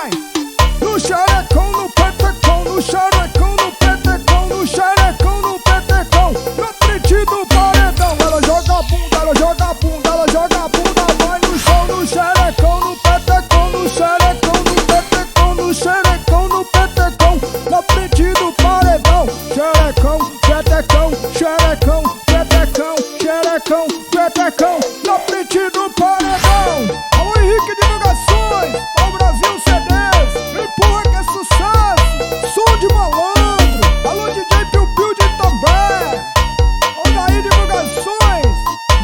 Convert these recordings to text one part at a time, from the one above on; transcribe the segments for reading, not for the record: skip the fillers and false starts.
vai! No xerecão, no petecão, no xerecão, no petecão, no xerecão, no petecão, na frente do paredão. Ela joga a bunda, ela joga a bunda, ela joga a bunda, vai no chão, no xerecão, no petecão, no xerecão, no petecão, no xerecão, no petecão, na frente do paredão. Xerecão, petecão, xerecão, petecão, xerecão, petecão, na frente do paredão. Alô Henrique Divulgações, ao Brasil CDs, empurra que é sucesso, som de malandro. Alô DJ Piu Piu de Itambé, Odaí Divulgações,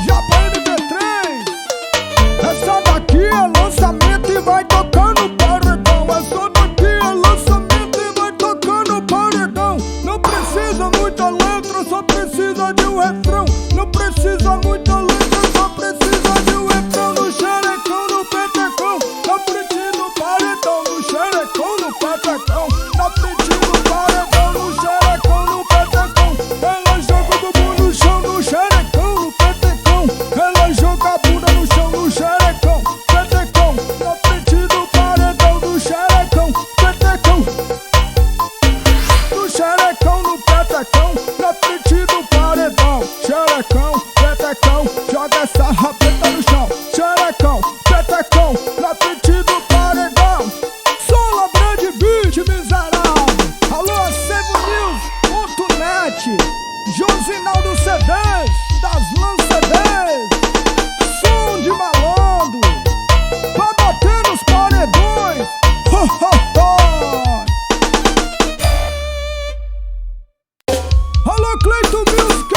Japa MP3. Essa daqui é lançamento e vai tocando paredão. Essa daqui é lançamento e vai tocando paredão. Não precisa muita letra, só precisa de um refrão. Não precisa muita letra, só precisa de um refrão. No xerecão, no petecão, na frente do paredão. No xerecão, no petecão, na frente do paredão. No xerecão, no petecão, ela joga o bumbum no chão. No xerecão, no petecão, ela joga a bunda no chão. No xerecão, petecão, na frente do paredão. No xerecão, petecão, no xerecão, no petecão, na frente do paredão. Xerecão, petecão, joga essa rapeta no chão. Xerecão, petecão, na frente do paredão. Sola Brand Beat, miserável. Alô, acevonews.net, Josinaldo CDs, das Lan CDs, som de malandro, pra bater nos paredões. Ho, ho, ho. Alô, Cleito Music,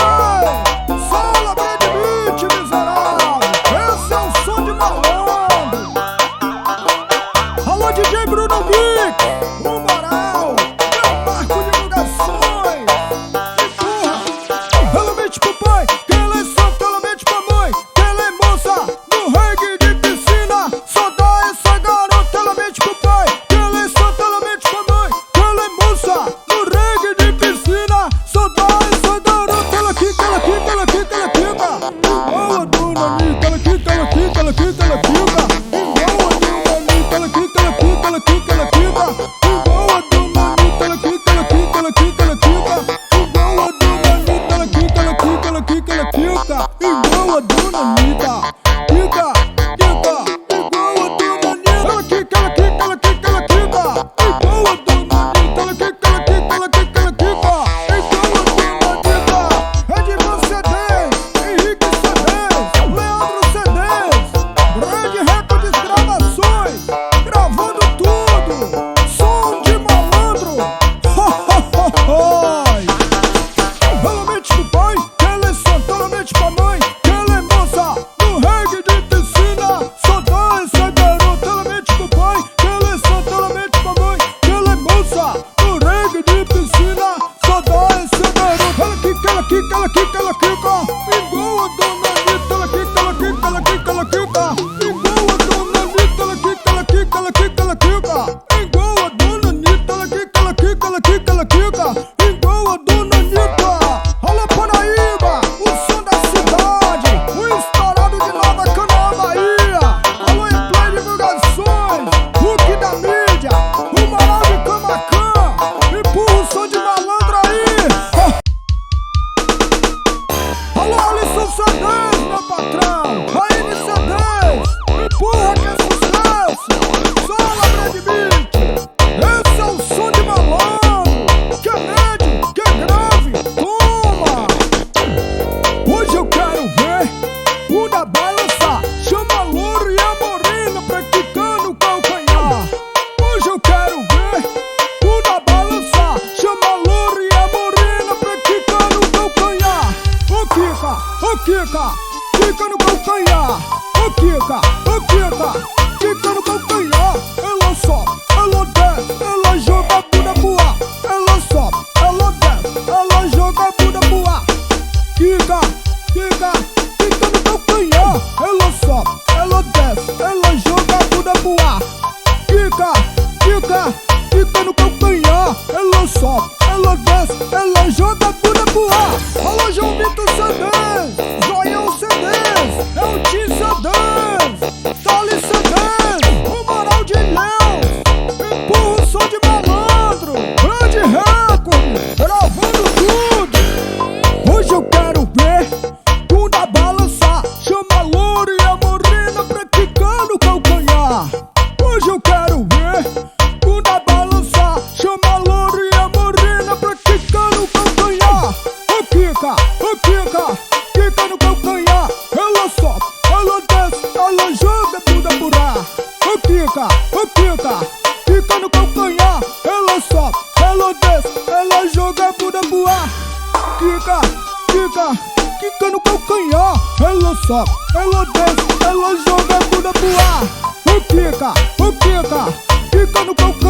Sola Brand Beat, miserável. Esse é o som de malandro. Alô, DJ Bruno Mix, o moral, meu Marco Divulgações. Empurra, ela mente pro pai, que ela é santa, ela mente pra mãe, que ela é moça, no reggae de piscina. Só dá essa garota, ela mente pro pai, que ela é santa, ela mente pra mãe, que ela é moça, no reggae de piscina. Só dá essa garota, ela quica, ela quica, ela quica, ela quica. Igual a dona Anitta, ela quica, ela quica, ela quica, ela quica. Igual a dona Anitta, ela quica, ela quica, ela quica, ela quica. Igual a dona Anitta, ela quica, ela quica, ela quica, ela quica. Igual a dona Anitta, ela quica, ela quica, ela quica, ela quica. Igual a dona Anitta, quica, quica. Igual a dona Anitta, ela quica, ela quica, ela quica, ela quica. Igual a dona Anitta, ela quica, ela quica, ela quica, ela quica. Igual a dona Anitta. Edvan CDs, Henrique CDs, Leandro CDs, Brand Records Gravações, gravando tudo, som de malandro. Ho, ho, ho, ho. Ela mente pro pai, que ela é santa, ela mente pra mãe, que ela é moça, no reggae de piscina. Só dá essa garota, ela mente pro pai, que ela é santa, ela mente pra mãe, que ela é moça, no reggae de piscina. Só dá essa garota, ela quica, ela quica, ela quica, ela quica. Igual a dona Anitta, ela quica, ela quica, ela quica, ela quica. Igual a dona Anitta, ela quica, ela quica, ela quica, ela quica. Igual a dona Anitta, ela quica, ela quica, ela quica, ela quica. Igual a dona Anitta. Alô Paraíba, o som da cidade, o estourado de Nova Canoa, Bahia. Alô Play Divulgações, Hulk da mídia, o moral de Camacan. Empurra o som de malandro aí. Alô Alisson CDs, meu patrão, AN CDs, empurra que é sucesso. Sola Brand Beat, esse é o som de malandro, que é médio, que é grave, toma. Hoje eu quero ver bunda balançar, chama louro e a morena praticando o calcanhar. Hoje eu quero ver bunda balançar, chama louro e a morena praticando o calcanhar. Ô Kika, ô Kika, fica no calcanhar. Ô Kika, ô Kika, fica no calcanhar. Ela sobe, ela desce, ela joga a bunda pro ar. Ela sobe, ela desce, ela joga a bunda pro ar. Kika, Kika, fica no calcanhar. Ela sobe, ela desce, ela joga a bunda pro ar. Kika, Kika, fica no calcanhar. Ela sobe, ela desce, ela joga a bunda pro ar. Alô João Vitor CDs, Zoião CDs, é o Tim CDs, Thales CDs, o moral de Leão. quica no calcanhar. Ela sobe, ela desce, ela joga bunda por ar. Ô quica, quica no calcanhar. Ela sobe, ela desce, ela joga bunda pro ar. Quica no calcanhar. Ela sobe, ela desce, ela joga bunda pro ar. Ô quica no calcanhar.